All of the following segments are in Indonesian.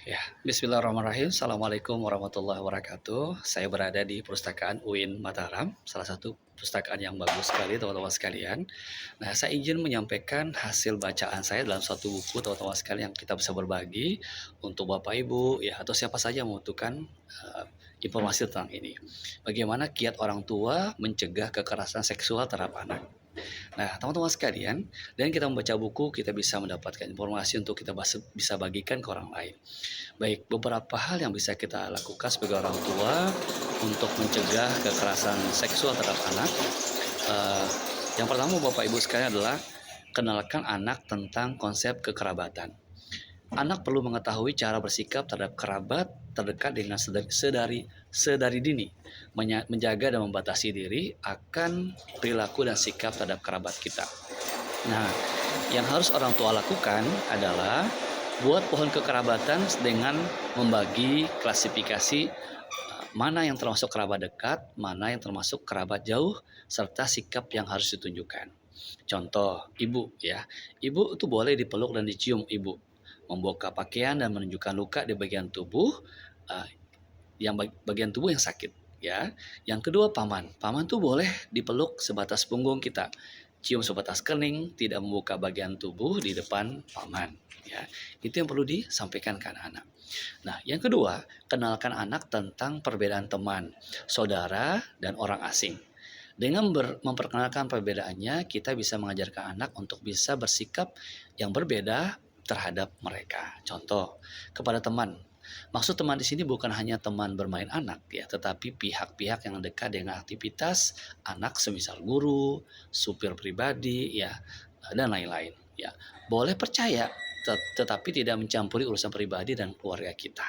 Ya, bismillahirrahmanirrahim. Assalamualaikum warahmatullahi wabarakatuh. Saya berada di Perpustakaan UIN Mataram, salah satu perpustakaan yang bagus sekali teman-teman sekalian. Nah, saya izin menyampaikan hasil bacaan saya dalam satu buku teman-teman sekalian yang kita bisa berbagi untuk Bapak Ibu ya atau siapa saja yang membutuhkan informasi tentang ini. Bagaimana kiat orang tua mencegah kekerasan seksual terhadap anak. Nah, teman-teman sekalian, dengan kita membaca buku, kita bisa mendapatkan informasi untuk kita bisa bagikan ke orang lain. Baik, beberapa hal yang bisa kita lakukan sebagai orang tua untuk mencegah kekerasan seksual terhadap anak. Eh, yang pertama, Bapak Ibu sekalian adalah kenalkan anak tentang konsep kekerabatan. Anak perlu mengetahui cara bersikap terhadap kerabat terdekat dengan sedari dini, menjaga dan membatasi diri akan perilaku dan sikap terhadap kerabat kita. Nah, yang harus orang tua lakukan adalah buat pohon kekerabatan dengan membagi klasifikasi mana yang termasuk kerabat dekat, mana yang termasuk kerabat jauh, serta sikap yang harus ditunjukkan. Contoh, ibu ya. Ibu itu boleh dipeluk dan dicium ibu. Membuka pakaian dan menunjukkan luka di bagian tubuh uh, bagian tubuh yang sakit ya. Yang kedua paman. Paman tuh boleh dipeluk sebatas punggung kita. Cium sebatas kening, tidak membuka bagian tubuh di depan paman ya. Itu yang perlu disampaikan ke anak-anak. Nah, yang kedua, kenalkan anak tentang perbedaan teman, saudara, dan orang asing. Dengan memperkenalkan perbedaannya, kita bisa mengajarkan anak untuk bisa bersikap yang berbeda terhadap mereka. Contoh, kepada teman. Maksud teman di sini bukan hanya teman bermain anak ya, tetapi pihak-pihak yang dekat dengan aktivitas anak semisal guru, supir pribadi ya, dan lain-lain ya. Boleh percaya tetapi tidak mencampuri urusan pribadi dan keluarga kita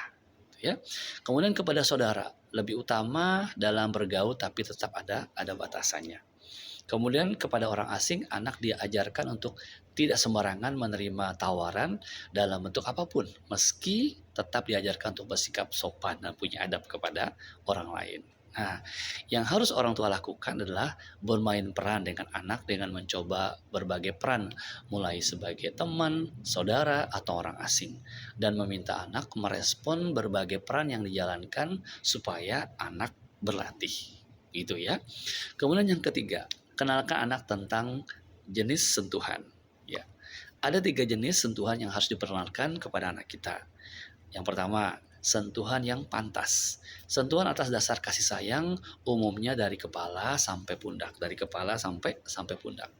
ya. Kemudian kepada saudara, lebih utama dalam bergaul tapi tetap ada batasannya. Kemudian kepada orang asing, anak diajarkan untuk tidak sembarangan menerima tawaran dalam bentuk apapun, meski tetap diajarkan untuk bersikap sopan dan punya adab kepada orang lain. Nah, yang harus orang tua lakukan adalah bermain peran dengan anak dengan mencoba berbagai peran, mulai sebagai teman, saudara, atau orang asing, dan meminta anak merespon berbagai peran yang dijalankan supaya anak berlatih. Gitu ya. Kemudian yang ketiga, kenalkan anak tentang jenis sentuhan. Ya, ada 3 jenis sentuhan yang harus diperkenalkan kepada anak kita. Yang pertama, sentuhan yang pantas. Sentuhan atas dasar kasih sayang umumnya dari kepala sampai pundak, sampai pundak.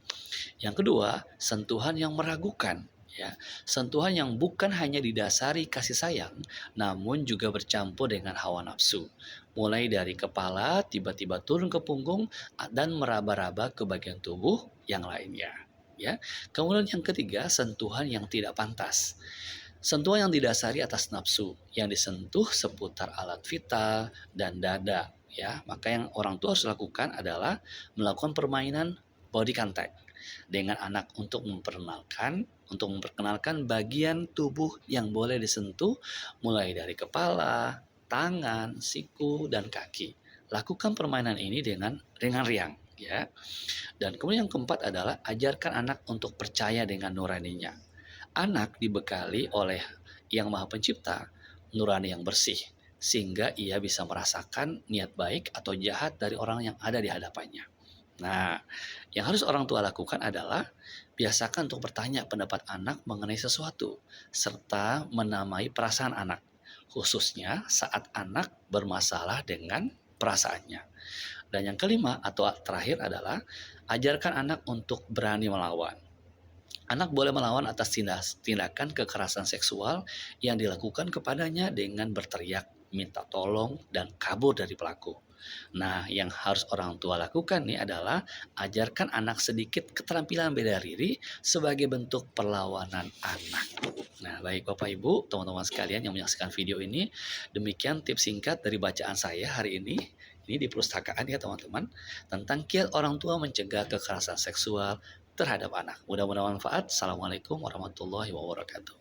Yang kedua, sentuhan yang meragukan. Ya, sentuhan yang bukan hanya didasari kasih sayang, namun juga bercampur dengan hawa nafsu. Mulai dari kepala, tiba-tiba turun ke punggung, dan meraba-raba ke bagian tubuh yang lainnya. Ya, kemudian yang ketiga, sentuhan yang tidak pantas. Sentuhan yang didasari atas nafsu, yang disentuh seputar alat vital dan dada. Ya, maka yang orang tua harus lakukan adalah melakukan permainan body contact dengan anak untuk memperkenalkan bagian tubuh yang boleh disentuh mulai dari kepala, tangan, siku, dan kaki. Lakukan permainan ini dengan riang ya. Dan kemudian yang keempat adalah ajarkan anak untuk percaya dengan nuraninya. Anak dibekali oleh Yang Maha Pencipta nurani yang bersih sehingga ia bisa merasakan niat baik atau jahat dari orang yang ada di hadapannya. Nah, yang harus orang tua lakukan adalah biasakan untuk bertanya pendapat anak mengenai sesuatu, serta menamai perasaan anak, khususnya saat anak bermasalah dengan perasaannya. Dan yang kelima atau terakhir adalah ajarkan anak untuk berani melawan. Anak boleh melawan atas tindakan kekerasan seksual yang dilakukan kepadanya dengan berteriak, minta tolong, dan kabur dari pelaku. Nah, yang harus orang tua lakukan nih adalah ajarkan anak sedikit keterampilan bela diri sebagai bentuk perlawanan anak. Nah, baik Bapak Ibu, teman-teman sekalian yang menyaksikan video ini, demikian tips singkat dari bacaan saya hari ini. Ini di perpustakaan ya teman-teman, tentang kiat orang tua mencegah kekerasan seksual terhadap anak. Mudah-mudahan manfaat. Assalamualaikum warahmatullahi wabarakatuh.